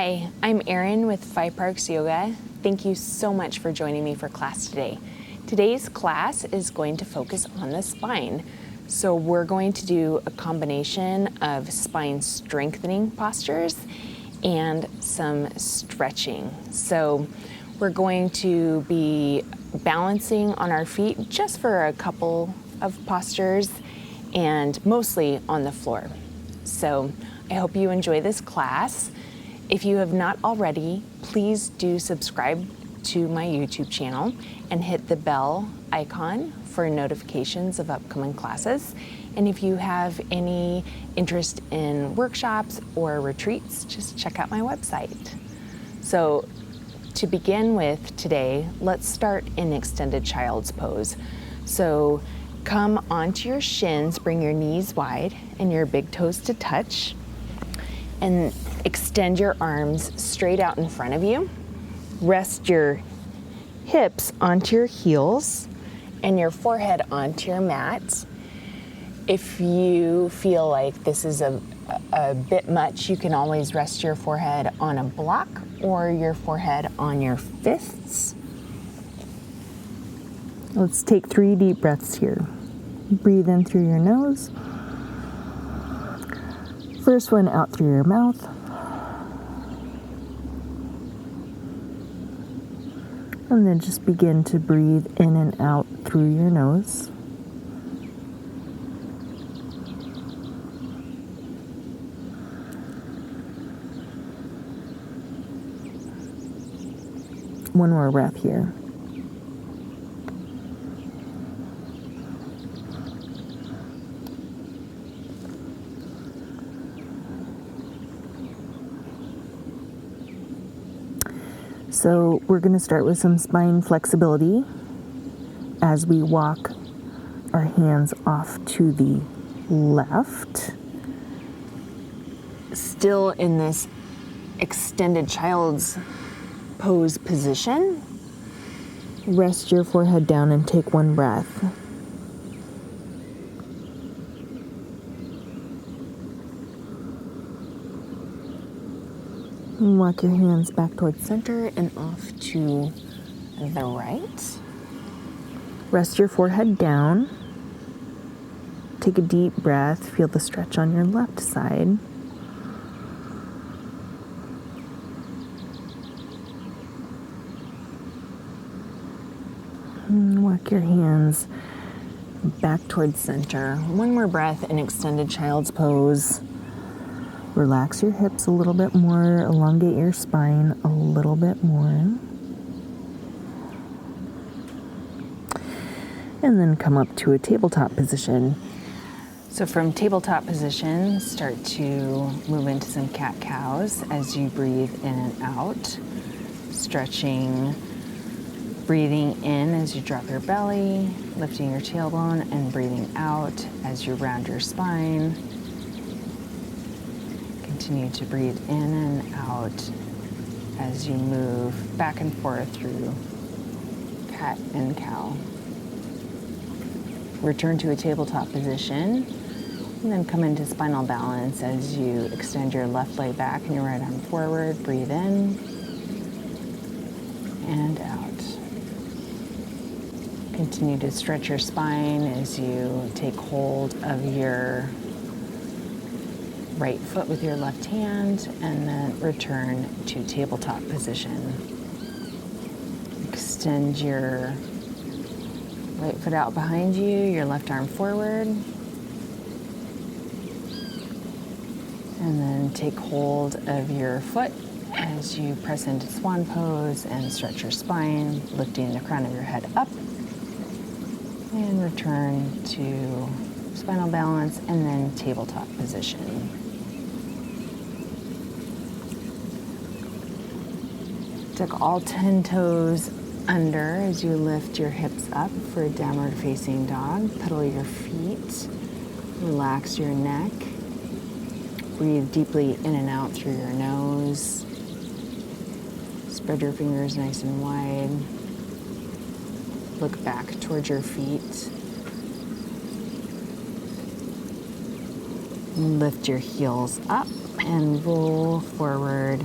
Hi, I'm Erin with Five Parks Yoga. Thank you so much for joining me for class today. Today's class is going to focus on the spine. So we're going to do a combination of spine strengthening postures and some stretching. So we're going to be balancing on our feet just for a couple of postures and mostly on the floor. So I hope you enjoy this class. If you have not already, please do subscribe to my YouTube channel and hit the bell icon for notifications of upcoming classes. And if you have any interest in workshops or retreats, just check out my website. So to begin with today, let's start in extended child's pose. So come onto your shins, bring your knees wide and your big toes to touch, and extend your arms straight out in front of you. Rest your hips onto your heels and your forehead onto your mat. If you feel like this is a bit much, you can always rest your forehead on a block or your forehead on your fists. Let's take 3 deep breaths here. Breathe in through your nose. First one out through your mouth. And then just begin to breathe in and out through your nose. One more breath here. So we're going to start with some spine flexibility as we walk our hands off to the left. Still in this extended child's pose position. Rest your forehead down and take one breath. And walk your hands back towards center and off to the right. Rest your forehead down. Take a deep breath. Feel the stretch on your left side. And walk your hands back towards center. One more breath in extended child's pose. Relax your hips a little bit more, elongate your spine a little bit more. And then come up to a tabletop position. So from tabletop position, start to move into some cat-cows as you breathe in and out. Stretching, breathing in as you drop your belly, lifting your tailbone, and breathing out as you round your spine. Continue to breathe in and out as you move back and forth through cat and cow. Return to a tabletop position and then come into spinal balance as you extend your left leg back and your right arm forward. Breathe in and out. Continue to stretch your spine as you take hold of your right foot with your left hand and then return to tabletop position. Extend your right foot out behind you, your left arm forward. And then take hold of your foot as you press into swan pose and stretch your spine, lifting the crown of your head up. And return to spinal balance and then tabletop position. Tuck all 10 toes under as you lift your hips up for a downward facing dog. Pedal your feet. Relax your neck. Breathe deeply in and out through your nose. Spread your fingers nice and wide. Look back towards your feet. Lift your heels up and roll forward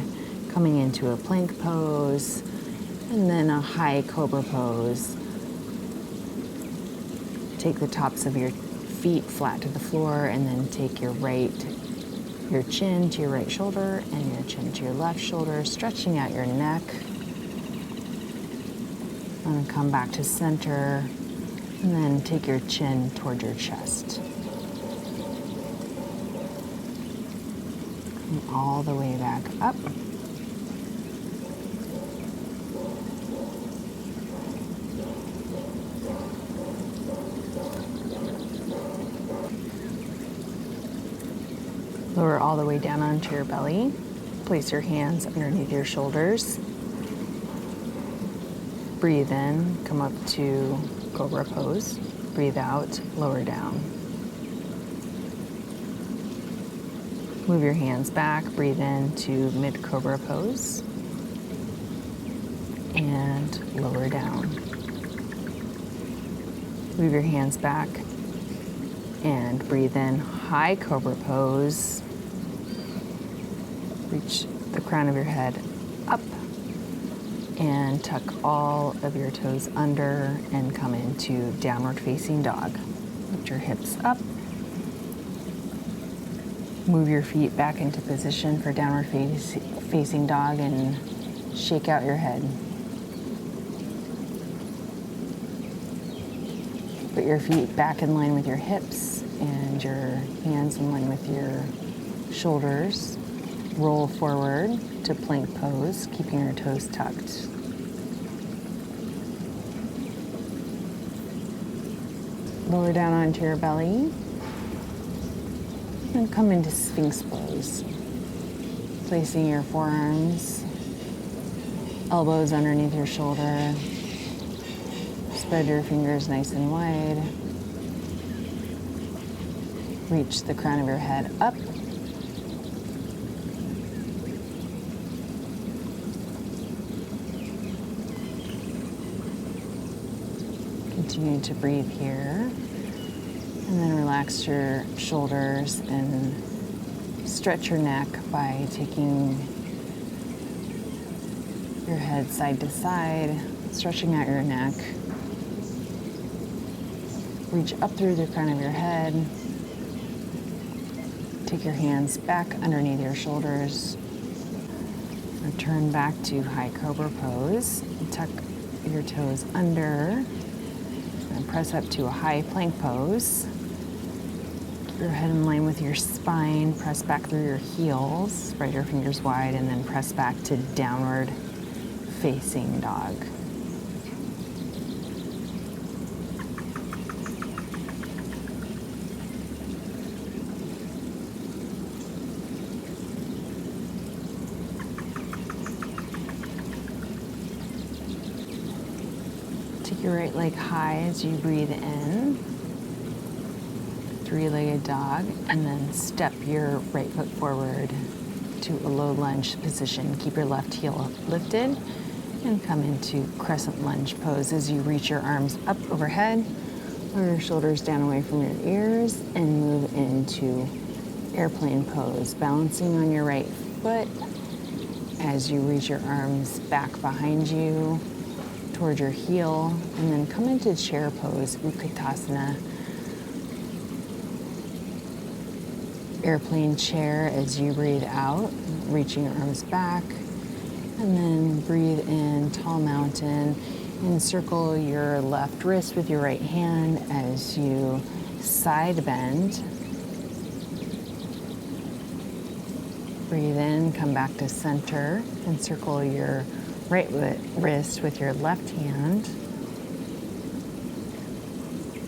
coming into a plank pose, and then a high cobra pose. Take the tops of your feet flat to the floor, and then take your chin to your right shoulder and your chin to your left shoulder, stretching out your neck. And come back to center, and then take your chin toward your chest. And all the way back up. Lower all the way down onto your belly. Place your hands underneath your shoulders. Breathe in, come up to cobra pose. Breathe out, lower down. Move your hands back, breathe in to mid cobra pose. And lower down. Move your hands back and breathe in high cobra pose. Reach the crown of your head up and tuck all of your toes under and come into downward facing dog. Lift your hips up. Move your feet back into position for downward facing dog and shake out your head. Put your feet back in line with your hips and your hands in line with your shoulders. Roll forward to plank pose, keeping your toes tucked. Lower down onto your belly and come into sphinx pose. Placing your forearms, elbows underneath your shoulder. Spread your fingers nice and wide. Reach the crown of your head up. Continue to breathe here. And then relax your shoulders and stretch your neck by taking your head side to side, stretching out your neck. Reach up through the crown of your head. Take your hands back underneath your shoulders. Return back to high cobra pose. Tuck your toes under and press up to a high plank pose. Keep your head in line with your spine. Press back through your heels. Spread your fingers wide and then press back to downward facing dog. Take your right leg high as you breathe in, three-legged dog, and then step your right foot forward to a low lunge position. Keep your left heel lifted and come into crescent lunge pose as you reach your arms up overhead, lower your shoulders down away from your ears, and move into airplane pose, balancing on your right foot as you reach your arms back behind you toward your heel, and then come into chair pose, Utkatasana. Airplane chair as you breathe out, reaching your arms back, and then breathe in, tall mountain. Encircle your left wrist with your right hand as you side bend. Breathe in, come back to center. Encircle your right wrist with your left hand.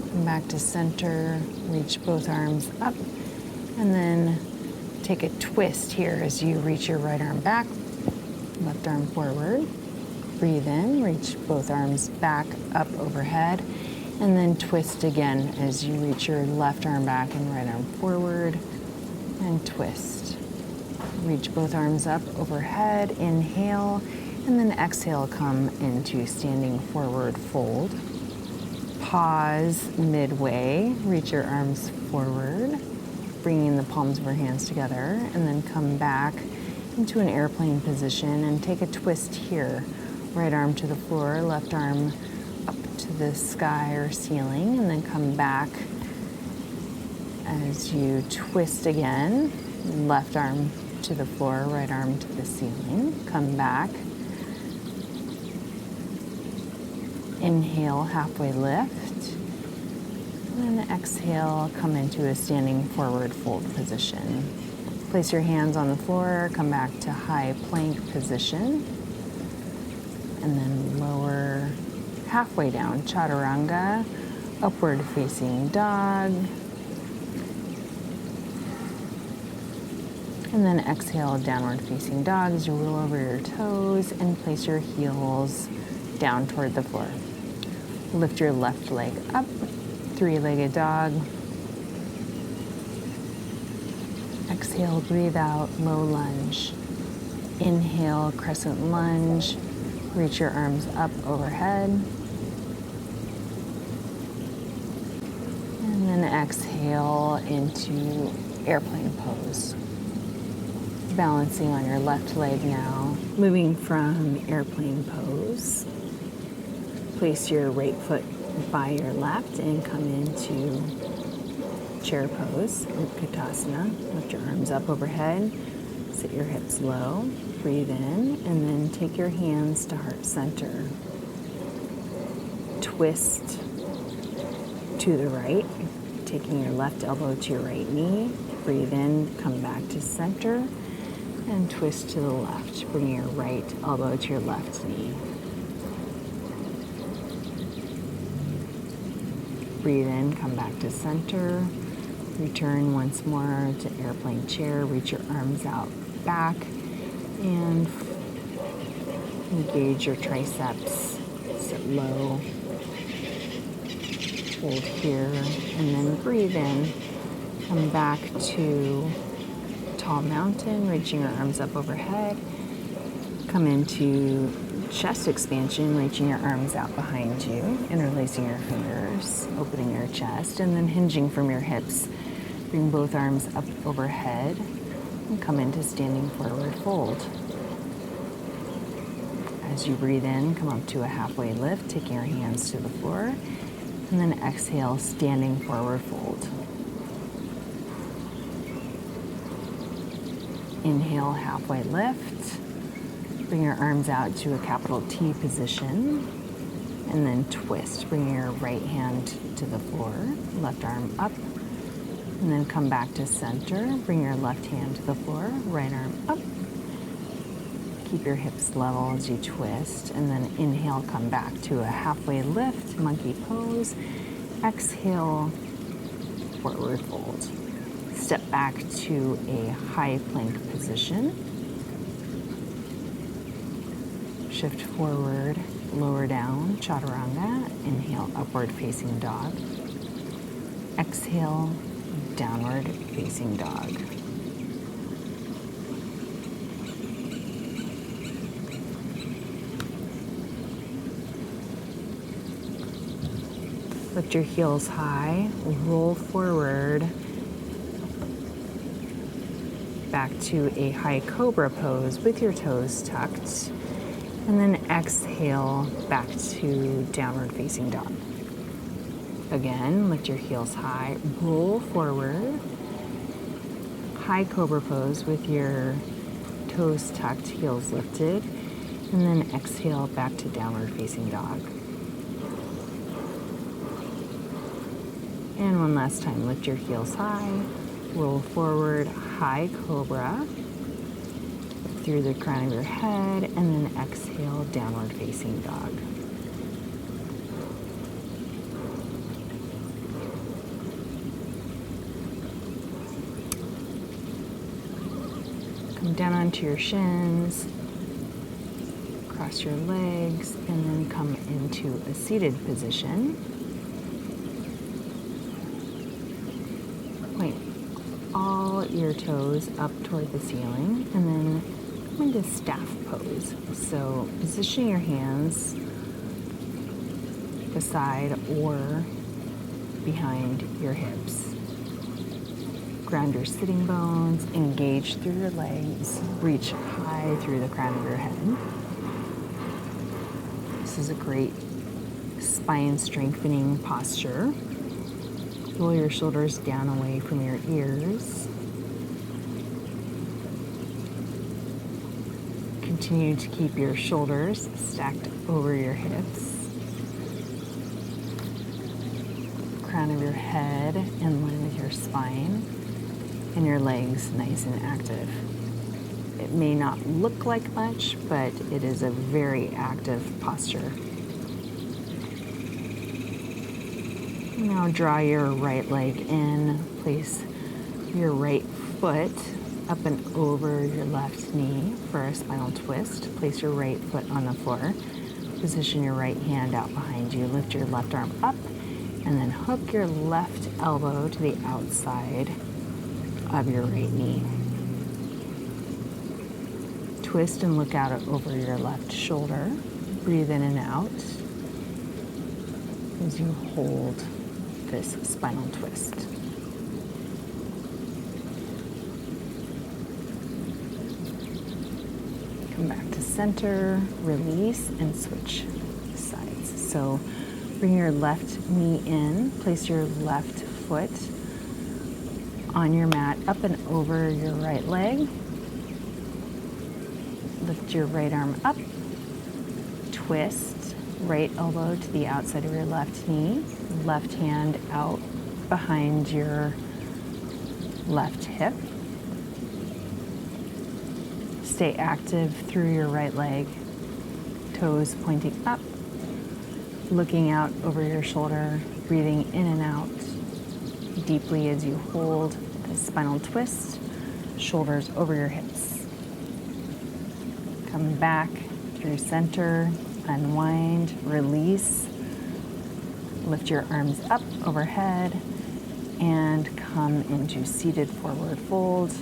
Come back to center, reach both arms up, and then take a twist here as you reach your right arm back, left arm forward. Breathe in, reach both arms back up overhead, and then twist again as you reach your left arm back and right arm forward, and twist. Reach both arms up overhead, inhale, and then exhale, come into standing forward fold. Pause midway, reach your arms forward, bringing the palms of your hands together, and then come back into an airplane position and take a twist here. Right arm to the floor, left arm up to the sky or ceiling, and then come back as you twist again. Left arm to the floor, right arm to the ceiling. Come back. Inhale, halfway lift. And then exhale, come into a standing forward fold position. Place your hands on the floor, come back to high plank position. And then lower halfway down, chaturanga, upward facing dog. And then exhale, downward facing dog as you roll over your toes and place your heels down toward the floor. Lift your left leg up, three-legged dog. Exhale, breathe out, low lunge. Inhale, crescent lunge. Reach your arms up overhead. And then exhale into airplane pose. Balancing on your left leg now. Moving from airplane pose. Place your right foot by your left and come into chair pose, Utkatasana. Lift your arms up overhead. Sit your hips low. Breathe in and then take your hands to heart center. Twist to the right, taking your left elbow to your right knee. Breathe in, come back to center. And twist to the left. Bring your right elbow to your left knee. Breathe in, come back to center. Return once more to airplane chair. Reach your arms out back and engage your triceps. Sit low. Hold here and then breathe in. Come back to tall mountain, reaching your arms up overhead. Come into chest expansion, reaching your arms out behind you, interlacing your fingers, opening your chest, and then hinging from your hips. Bring both arms up overhead and come into standing forward fold. As you breathe in, come up to a halfway lift, taking your hands to the floor, and then exhale, standing forward fold. Inhale, halfway lift. Bring your arms out to a capital T position. And then twist. Bring your right hand to the floor, left arm up. And then come back to center. Bring your left hand to the floor, right arm up. Keep your hips level as you twist. And then inhale, come back to a halfway lift, monkey pose. Exhale, forward fold. Step back to a high plank position. Shift forward, lower down, chaturanga. Inhale, upward facing dog. Exhale, downward facing dog. Lift your heels high, roll forward. Back to a high cobra pose with your toes tucked. And then exhale back to downward facing dog. Again, lift your heels high, roll forward. High cobra pose with your toes tucked, heels lifted. And then exhale back to downward facing dog. And one last time, lift your heels high, roll forward, high cobra, through the crown of your head, and then exhale, downward facing dog. Come down onto your shins, cross your legs, and then come into a seated position. Point all your toes up toward the ceiling, and then come into staff pose. So position your hands beside or behind your hips. Ground your sitting bones, engage through your legs, reach high through the crown of your head. This is a great spine strengthening posture. Roll your shoulders down away from your ears. Continue to keep your shoulders stacked over your hips. Crown of your head in line with your spine, and your legs nice and active. It may not look like much, but it is a very active posture. Now draw your right leg in, place your right foot up and over your left knee for a spinal twist. Place your right foot on the floor. Position your right hand out behind you. Lift your left arm up and then hook your left elbow to the outside of your right knee. Twist and look out over your left shoulder. Breathe in and out as you hold this spinal twist. Come back to center, release, and switch sides. So bring your left knee in, place your left foot on your mat up and over your right leg. Lift your right arm up, twist, right elbow to the outside of your left knee, left hand out behind your left hip. Stay active through your right leg, toes pointing up, looking out over your shoulder, breathing in and out deeply as you hold the spinal twist, shoulders over your hips. Come back through center, unwind, release, lift your arms up overhead, and come into seated forward fold.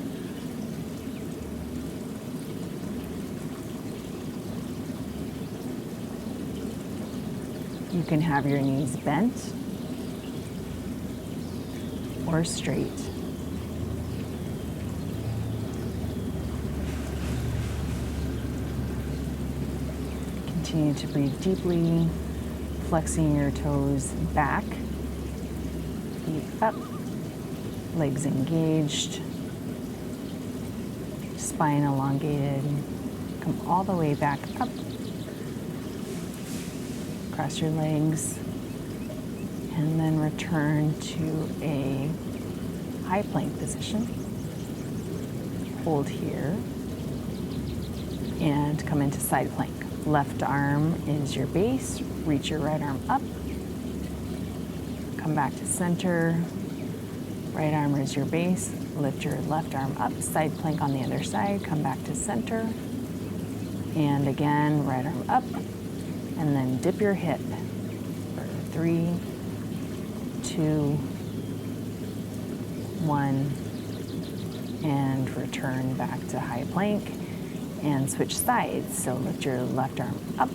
You can have your knees bent or straight. Continue to breathe deeply, flexing your toes back, feet up, legs engaged, spine elongated. Come all the way back up. Cross your legs, and then return to a high plank position. Hold here, and come into side plank. Left arm is your base, reach your right arm up, come back to center, right arm is your base, lift your left arm up, side plank on the other side, come back to center, and again, right arm up, and then dip your hip for 3, 2, 1, and return back to high plank. And switch sides. So lift your left arm up,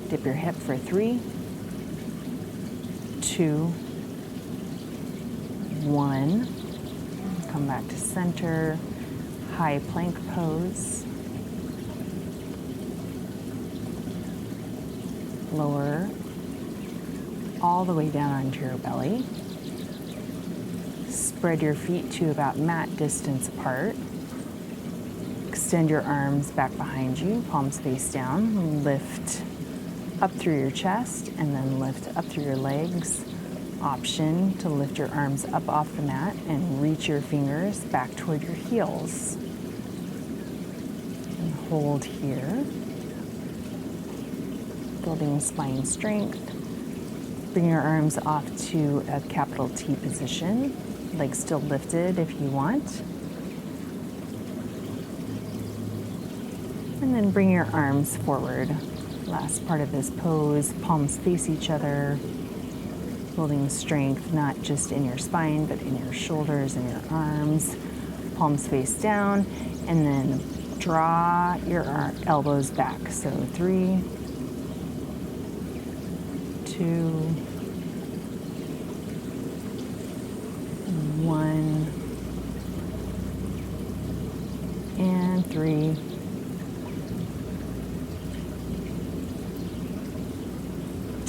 dip your hip for 3, 2, 1. Come back to center, high plank pose. Lower all the way down onto your belly. Spread your feet to about mat distance apart. Extend your arms back behind you, palms face down. Lift up through your chest and then lift up through your legs. Option to lift your arms up off the mat and reach your fingers back toward your heels. And hold here. Building spine strength. Bring your arms off to a capital T position. Legs still lifted if you want. And then bring your arms forward. Last part of this pose, palms face each other, building strength not just in your spine, but in your shoulders and your arms. Palms face down, and then draw your elbows back. So 3, 2, 1,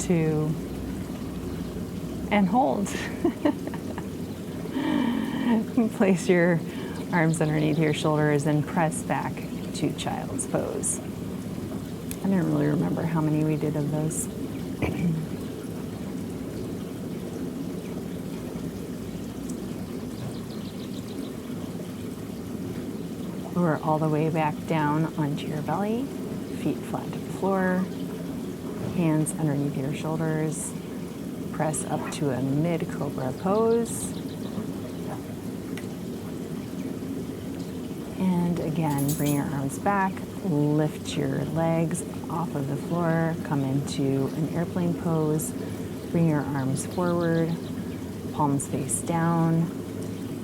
2, and hold. Place your arms underneath your shoulders and press back to child's pose. I don't really remember how many we did of those. Lower all the way back down onto your belly, feet flat to the floor, hands underneath your shoulders. Press up to a mid-cobra pose. And again, bring your arms back, lift your legs off of the floor, come into an airplane pose, bring your arms forward, palms face down,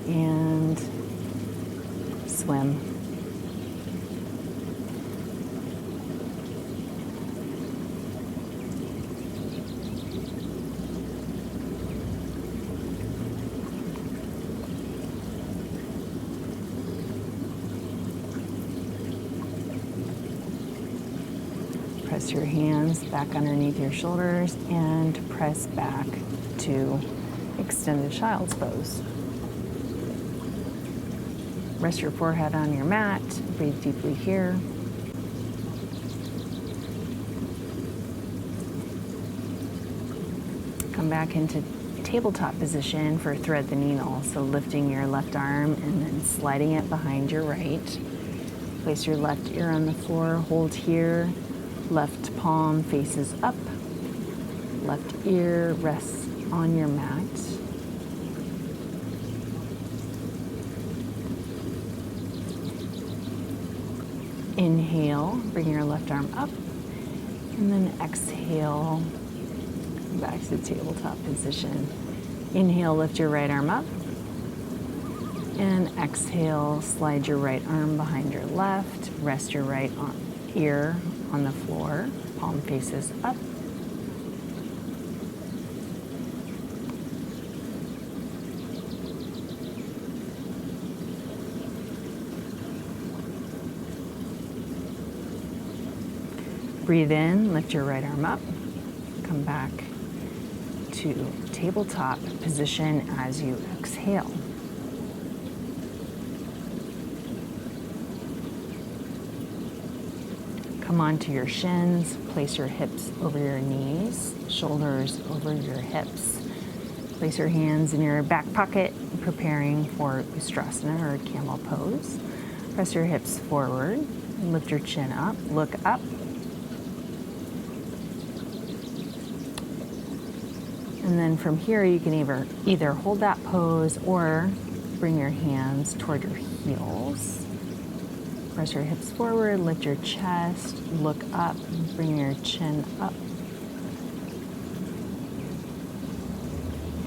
and swim. Press your hands back underneath your shoulders and press back to extended child's pose. Rest your forehead on your mat. Breathe deeply here. Come back into tabletop position for thread the needle. So lifting your left arm and then sliding it behind your right. Place your left ear on the floor. Hold here. Left palm faces up. Left ear rests on your mat. Inhale, bring your left arm up. And then exhale, back to tabletop position. Inhale, lift your right arm up. And exhale, slide your right arm behind your left. Rest your right ear on the floor, palm faces up. Breathe in, lift your right arm up. Come back to tabletop position as you exhale. Come onto your shins, place your hips over your knees, shoulders over your hips. Place your hands in your back pocket, preparing for Ustrasana or camel pose. Press your hips forward, lift your chin up, look up. And then from here, you can either hold that pose or bring your hands toward your heels. Press your hips forward, lift your chest, look up, bring your chin up.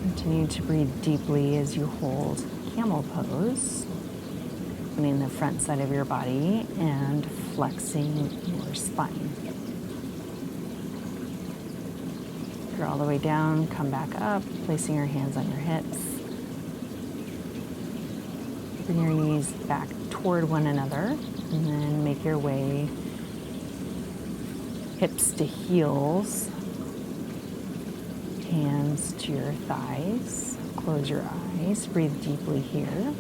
Continue to breathe deeply as you hold camel pose, opening the front side of your body and flexing your spine. Go all the way down, come back up, placing your hands on your hips. Bring your knees back toward one another. And then make your way hips to heels, hands to your thighs. Close your eyes, breathe deeply here.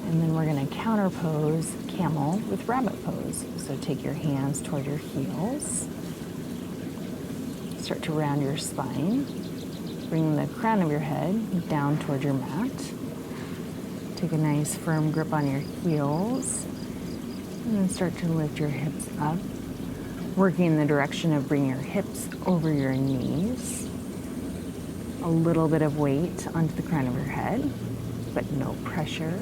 And then we're going to counter pose camel with rabbit pose. So take your hands toward your heels. Start to round your spine. Bring the crown of your head down toward your mat. Take a nice firm grip on your heels and then start to lift your hips up, working in the direction of bringing your hips over your knees. A little bit of weight onto the crown of your head, but no pressure.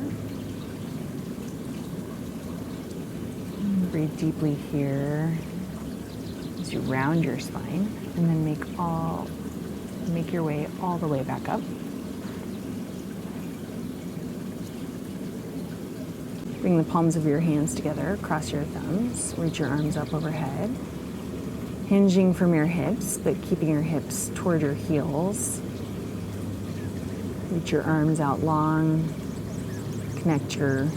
And breathe deeply here as you round your spine and then make your way all the way back up. Bring the palms of your hands together, cross your thumbs, reach your arms up overhead, hinging from your hips, but keeping your hips toward your heels. Reach your arms out long, connect your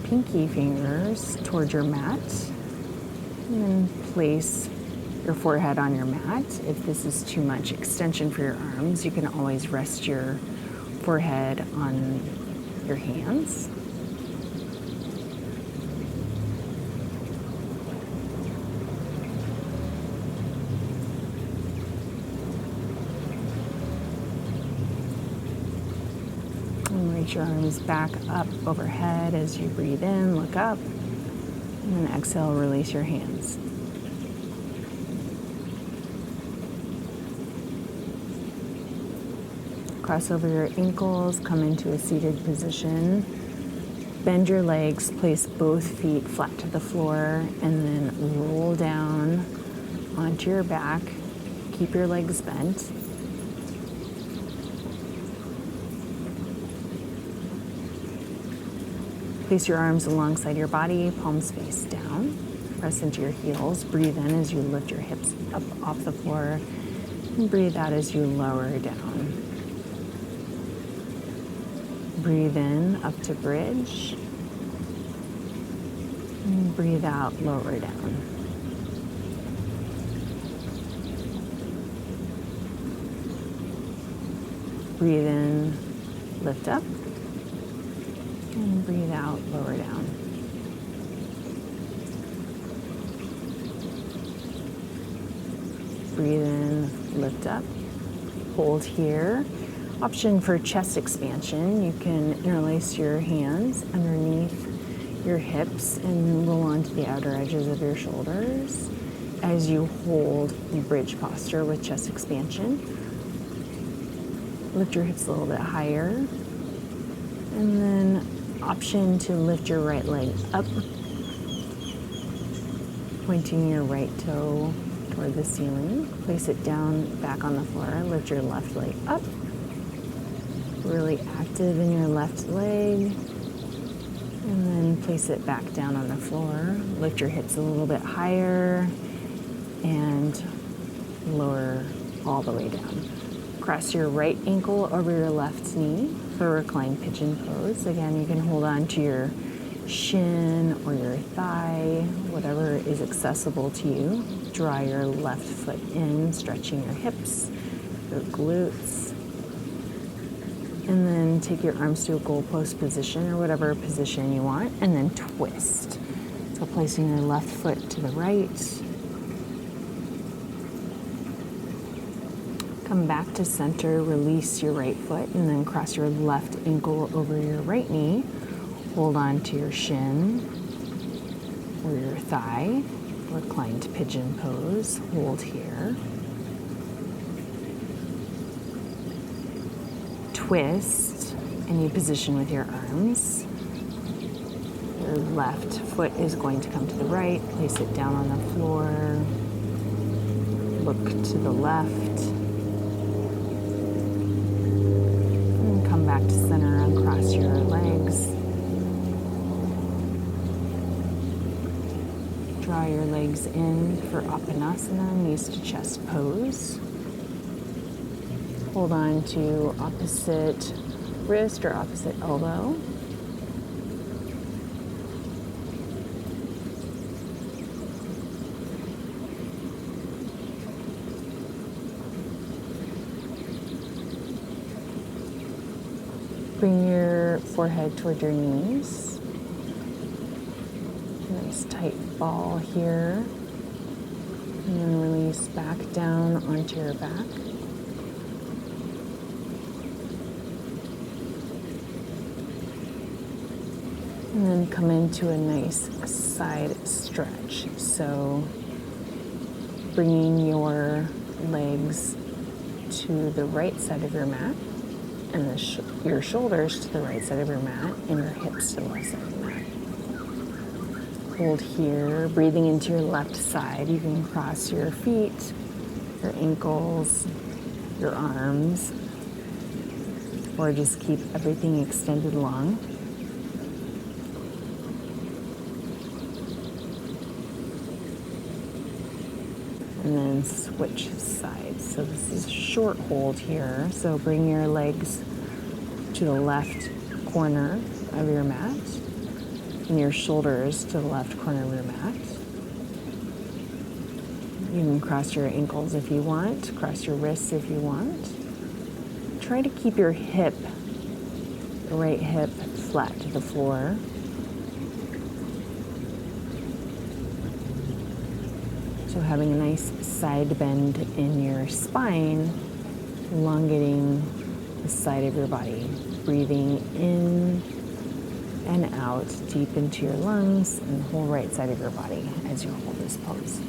pinky fingers toward your mat, And then place your forehead on your mat. If this is too much extension for your arms, you can always rest your forehead on your hands. And reach your arms back up overhead as you breathe in, look up, and then exhale, release your hands. Cross over your ankles, come into a seated position. Bend your legs, place both feet flat to the floor, and then roll down onto your back. Keep your legs bent. Place your arms alongside your body, palms face down. Press into your heels. Breathe in as you lift your hips up off the floor, and breathe out as you lower down. Breathe in up to bridge. And breathe out, lower down. Breathe in, lift up. And breathe out, lower down. Breathe in, lift up. Hold here. Option for chest expansion, you can interlace your hands underneath your hips and roll onto the outer edges of your shoulders as you hold bridge posture with chest expansion. Lift your hips a little bit higher, and then option to lift your right leg up, pointing your right toe toward the ceiling. Place it down back on the floor. Lift your left leg up. Really active in your left leg, and then place it back down on the floor. Lift your hips a little bit higher and lower all the way down. Cross your right ankle over your left knee for reclined pigeon pose. Again, you can hold on to your shin or your thigh, whatever is accessible to you. Draw your left foot in, stretching your hips, your glutes. And then take your arms to a goalpost position or whatever position you want, and then twist. So placing your left foot to the right. Come back to center, release your right foot, and then cross your left ankle over your right knee. Hold on to your shin or your thigh, reclined pigeon pose. Hold here. Twist, any position with your arms. Your left foot is going to come to the right. Place it down on the floor. Look to the left. And come back to center, uncross your legs. Draw your legs in for Apanasana, knees to chest pose. Hold on to opposite wrist or opposite elbow. Bring your forehead toward your knees. Nice tight ball here. And then release back down onto your back. And then come into a nice side stretch. So bringing your legs to the right side of your mat, and your shoulders to the right side of your mat, and your hips to the left side of your mat. Hold here, breathing into your left side. You can cross your feet, your ankles, your arms, or just keep everything extended long. And then switch sides. So this is short hold here. So bring your legs to the left corner of your mat and your shoulders to the left corner of your mat. You can cross your ankles if you want, cross your wrists if you want. Try to keep your hip, the right hip, flat to the floor. So having a nice side bend in your spine, elongating the side of your body, breathing in and out deep into your lungs and the whole right side of your body as you hold this pose.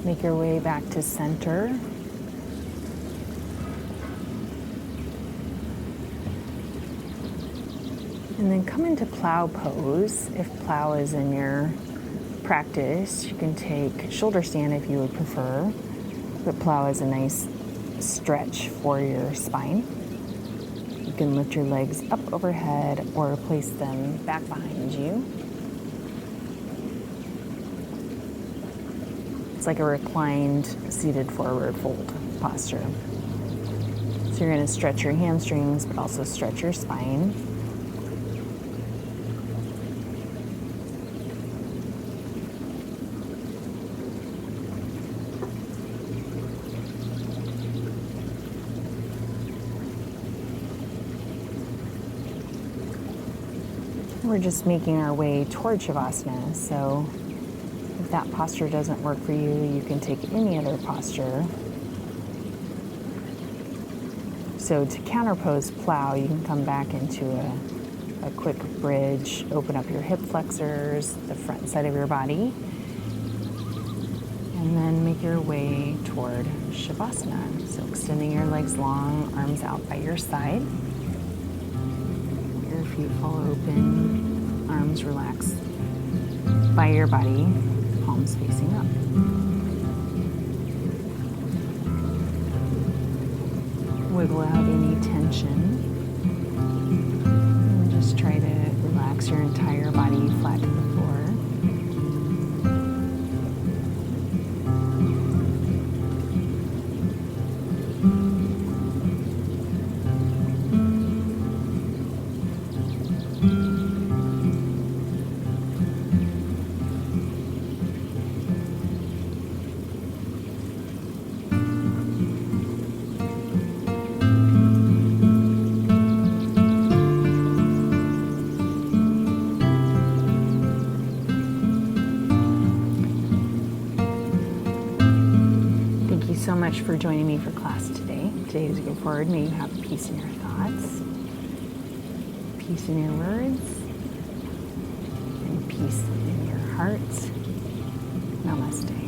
Make your way back to center. And then come into plow pose. If plow is in your practice, you can take shoulder stand if you would prefer, but plow is a nice stretch for your spine. You can lift your legs up overhead or place them back behind you. It's like a reclined, seated forward fold posture. So you're going to stretch your hamstrings, but also stretch your spine. We're just making our way toward Shavasana, so if that posture doesn't work for you, you can take any other posture. So to counterpose plow, you can come back into a quick bridge, open up your hip flexors, the front side of your body, and then make your way toward Shavasana. So extending your legs long, arms out by your side. Your feet fall open, arms relax by your body, palms facing up. Wiggle out any tension. And just try to relax your entire body flat to the floor. So much for joining me for class today. Today, as you go forward, may you have peace in your thoughts, peace in your words, and peace in your heart. Namaste.